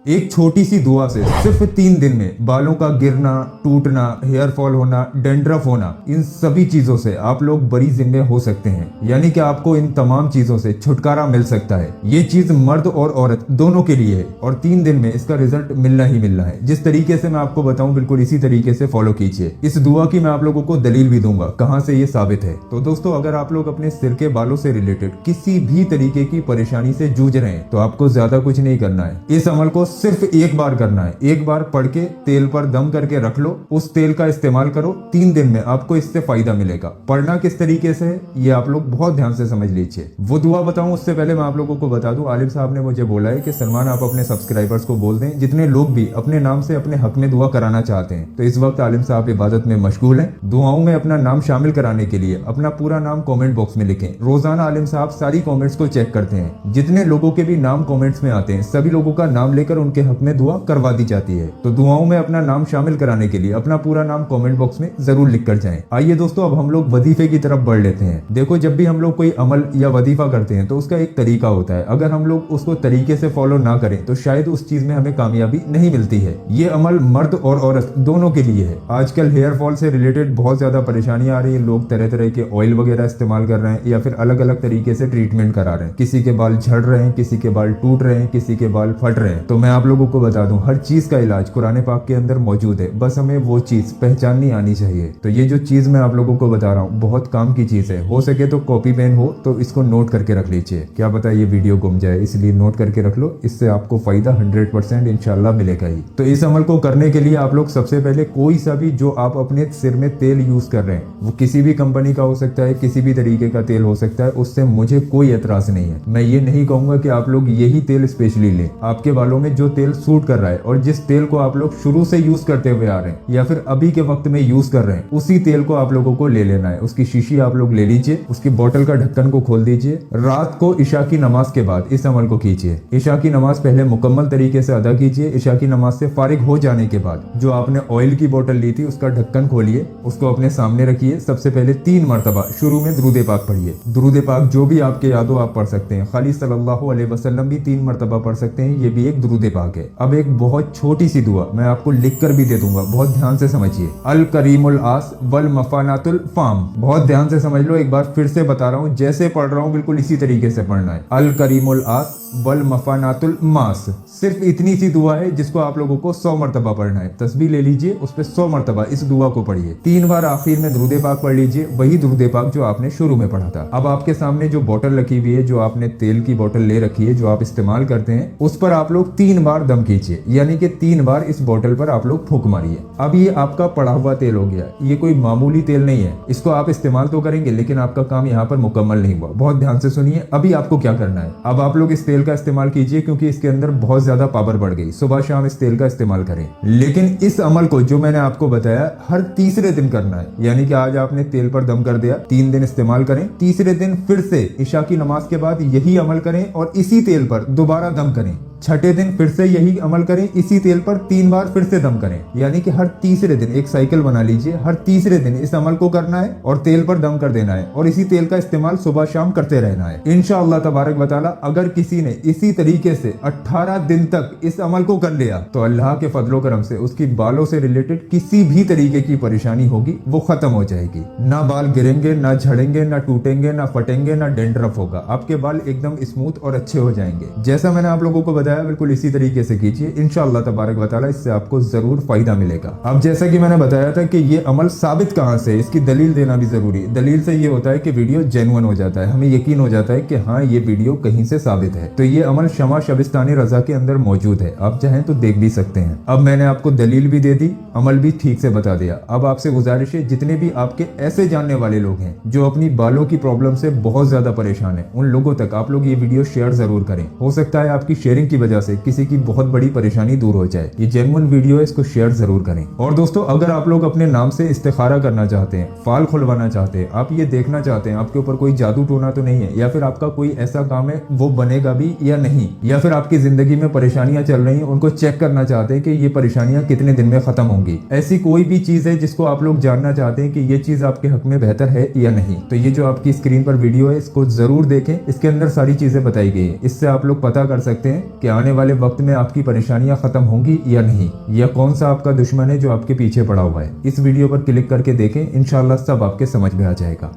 एक छोटी सी दुआ से सिर्फ 3 दिन में बालों का गिरना, टूटना, हेयर फॉल होना, डेंड्रफ होना, इन सभी चीजों से आप लोग बरी जिम्मे हो सकते हैं। यानी कि आपको इन तमाम चीजों से छुटकारा मिल सकता है। ये चीज मर्द और औरत दोनों के लिए है और 3 दिन में इसका रिजल्ट मिलना ही मिलना है। जिस तरीके से मैं आपको बताऊं बिल्कुल इसी तरीके से फॉलो कीजिए। इस दुआ की मैं आप लोगों को दलील भी दूंगा कहां से ये साबित है। तो दोस्तों, अगर आप लोग अपने सिर के बालों से रिलेटेड किसी भी तरीके की परेशानी से जूझ रहे हैं तो आपको ज्यादा कुछ नहीं करना है। इस अमल को सिर्फ एक बार करना है। एक बार पढ़ के तेल पर दम करके रख लो, उस तेल का इस्तेमाल करो। 3 दिन में आपको इससे फायदा मिलेगा। पढ़ना किस तरीके से है ये आप लोग बहुत ध्यान से समझ लीजिए। वो दुआ बताऊं उससे पहले मैं आप लोगों को बता दूं, आलिम साहब ने मुझे बोला है कि सलमान आप अपने सब्सक्राइबर्स को बोल दें, जितने लोग भी अपने नाम से अपने हक में दुआ कराना चाहते हैं। तो इस वक्त आलिम साहब इबादत में मशगूल हैं। दुआओं में अपना नाम शामिल कराने के लिए अपना पूरा नाम कमेंट बॉक्स में लिखें। रोजाना आलिम साहब सारी कमेंट्स को चेक करते हैं। जितने लोगों के भी नाम कमेंट्स में आते हैं सभी लोगों का नाम लेकर उनके हक में दुआ करवा दी जाती है। तो दुआओं में अपना नाम शामिल कराने के लिए अपना पूरा नाम कमेंट बॉक्स में जरूर लिख कर जाएं। आइए दोस्तों, अब हम लोग वजीफे की तरफ बढ़ लेते हैं। देखो, जब भी हम लोग कोई अमल या वजीफा करते हैं तो उसका एक तरीका होता है। अगर हम लोग उसको तरीके से फॉलो ना करें तो शायद उस चीज में हमें कामयाबी नहीं मिलती है। ये अमल मर्द और औरत दोनों के लिए है। आजकल हेयर फॉल से रिलेटेड बहुत ज्यादा परेशानी आ रही है। लोग तरह तरह के ऑयल वगैरह इस्तेमाल कर रहे हैं या फिर अलग अलग तरीके से ट्रीटमेंट करा रहे हैं। किसी के बाल झड़ रहे हैं, किसी के बाल टूट रहे हैं, किसी के बाल फट रहे हैं। तो मैं आप लोगों को बता दूं, हर चीज का इलाज कुरान पाक के अंदर मौजूद है। बस हमें वो चीज पहचाननी आनी चाहिए। तो ये जो चीज मैं आप लोगों को बता रहा हूँ बहुत काम की चीज है। हो सके तो कॉपी पेन हो तो इसको नोट करके रख लीजिए। क्या पता ये वीडियो गुम जाए, इसलिए नोट करके रख लो। इससे आपको फायदा 100% इंशाल्लाह मिलेगा ही। तो इस अमल को करने के लिए आप लोग सबसे पहले कोई सा भी जो आप अपने सिर में तेल यूज कर रहे हैं, वो किसी भी कंपनी का हो सकता है, किसी भी तरीके का तेल हो सकता है, उससे मुझे कोई एतराज नहीं है। मैं ये नहीं कहूंगा कि आप लोग यही तेल स्पेशली लें। आपके बालों में जो तेल सूट कर रहा है और जिस तेल को आप लोग शुरू से यूज करते हुए आ रहे हैं या फिर अभी के वक्त में यूज कर रहे हैं, उसी तेल को आप लोगों को ले लेना है। उसकी शीशी आप लोग ले लीजिए, उसकी बोतल का ढक्कन को खोल दीजिए। रात को इशा की नमाज के बाद इस अमल को कीजिए। इशा की नमाज पहले मुकम्मल तरीके से अदा कीजिए। इशा की नमाज से फारिग हो जाने के बाद जो आपने ऑयल की बोतल ली थी उसका ढक्कन खोलिए, उसको अपने सामने रखिए। सबसे पहले 3 मरतबा शुरू में दुरूद पाक पढ़िए। दुरूद पाक जो भी आपके याद हो आप पढ़ सकते हैं। खाली सल्लल्लाहु अलैहि वसल्लम भी 3 मरतबा पढ़ सकते हैं। ये भी एक दुरूद पाक है। अब एक बहुत छोटी सी दुआ मैं आपको लिख कर भी दे दूंगा, बहुत ध्यान से समझिए। अल करीमुल आस वल मफानातुल फाम। बहुत ध्यान से समझ लो, एक बार फिर से बता रहा हूँ, जैसे पढ़ रहा हूँ बिल्कुल इसी तरीके से पढ़ना है। अल करीमुल आस वल मफानातुल मास। सिर्फ इतनी सी दुआ है जिसको आप लोगों को 100 मरतबा पढ़ना है। तस्बीह ले लीजिए, उस पर 100 मरतबा इस दुआ को पढ़िए। 3 बार आखिर में दुरूद पाक पढ़ लीजिए, वही दुरूद पाक जो आपने शुरू में पढ़ा था। अब आपके सामने जो बोतल रखी हुई है, जो आपने तेल की बोतल ले रखी है, जो आप इस्तेमाल करते हैं, उस पर आप लोग 3 बार दम कीजिए। यानी कि 3 बार इस बोतल पर आप लोग फूंक मारिए। अब ये आपका पड़ा हुआ तेल हो गया। ये कोई मामूली तेल नहीं है। इसको आप इस्तेमाल तो करेंगे लेकिन आपका काम यहाँ पर मुकम्मल नहीं हुआ। बहुत ध्यान से सुनिए। अभी आपको क्या करना है, अब आप लोग इस तेल का इस्तेमाल कीजिए क्योंकि इसके अंदर बहुत ज्यादा पावर बढ़ गई। सुबह शाम इस तेल का इस्तेमाल करें, लेकिन इस अमल को जो मैंने आपको बताया हर तीसरे दिन करना है। यानी कि आज आपने तेल पर दम कर दिया, 3 दिन इस्तेमाल करें, तीसरे दिन फिर से इशा की नमाज के बाद यही अमल करें और इसी तेल पर दोबारा दम करें। छठे दिन फिर से यही अमल करें, इसी तेल पर 3 बार फिर से दम करें। यानी कि हर तीसरे दिन एक साइकिल बना लीजिए। हर तीसरे दिन इस अमल को करना है और तेल पर दम कर देना है और इसी तेल का इस्तेमाल सुबह शाम करते रहना है। इंशाअल्लाह तबारक व तआला अगर किसी ने इसी तरीके से 18 दिन तक इस अमल को कर लिया तो अल्लाह के फजलो करम से उसकी बालों से रिलेटेड किसी भी तरीके की परेशानी होगी वो खत्म हो जाएगी। ना बाल गिरेंगे, ना झड़ेंगे, ना टूटेंगे, ना फटेंगे, ना डेंड्रफ होगा। आपके बाल एकदम स्मूथ और अच्छे हो जाएंगे। जैसा मैंने आप लोगों को बताया बिल्कुल इसी तरीके से कीजिए। इंशाअल्लाह तबारक व तआला इससे आपको जरूर फायदा मिलेगा। अब जैसा कि मैंने बताया था कि ये अमल साबित कहां से, इसकी दलील देना भी जरूरी है। दलील से ये होता है कि वीडियो जेन्युइन हो जाता है, हमें यकीन हो जाता है कि हाँ ये वीडियो कहीं से साबित है। तो ये अमल शमा शबिस्तानी रजा के अंदर मौजूद है, आप चाहें तो देख भी सकते हैं। अब मैंने आपको दलील भी दे दी, अमल भी ठीक से बता दिया। अब आपसे गुजारिश है, जितने भी आपके ऐसे जानने वाले लोग हैं जो अपनी बालों की प्रॉब्लम से बहुत ज्यादा परेशान है, उन लोगों तक आप लोग ये वीडियो शेयर जरूर करें। हो सकता है आपकी शेयरिंग की वजह से किसी की बहुत बड़ी परेशानी दूर हो जाए। ये जेन्युइन वीडियो है, इसको शेयर जरूर करें। और दोस्तों, अगर आप लोग अपने नाम से इस्तिखारा करना चाहते हैं, फाल खुलवाना चाहते हैं, आप ये देखना चाहते हैं आपके ऊपर कोई जादू टोना तो नहीं है, या फिर आपका कोई ऐसा काम है वो बनेगा भी या नहीं, या फिर आपकी जिंदगी में परेशानियां चल रही हैं उनको चेक करना चाहते हैं कि ये परेशानियां कितने दिन में खत्म होंगी, ऐसी कोई भी चीज है जिसको आप लोग जानना चाहते हैं कि ये चीज आपके हक में बेहतर है या नहीं, तो ये जो आपकी स्क्रीन पर वीडियो है इसको जरूर देखें। इसके अंदर सारी चीजें बताई गई है। इससे आप लोग पता कर सकते हैं कि कि आने वाले वक्त में आपकी परेशानियां खत्म होंगी या नहीं, या कौन सा आपका दुश्मन है जो आपके पीछे पड़ा हुआ है। इस वीडियो पर क्लिक करके देखें, इंशाल्लाह सब आपके समझ में आ जाएगा।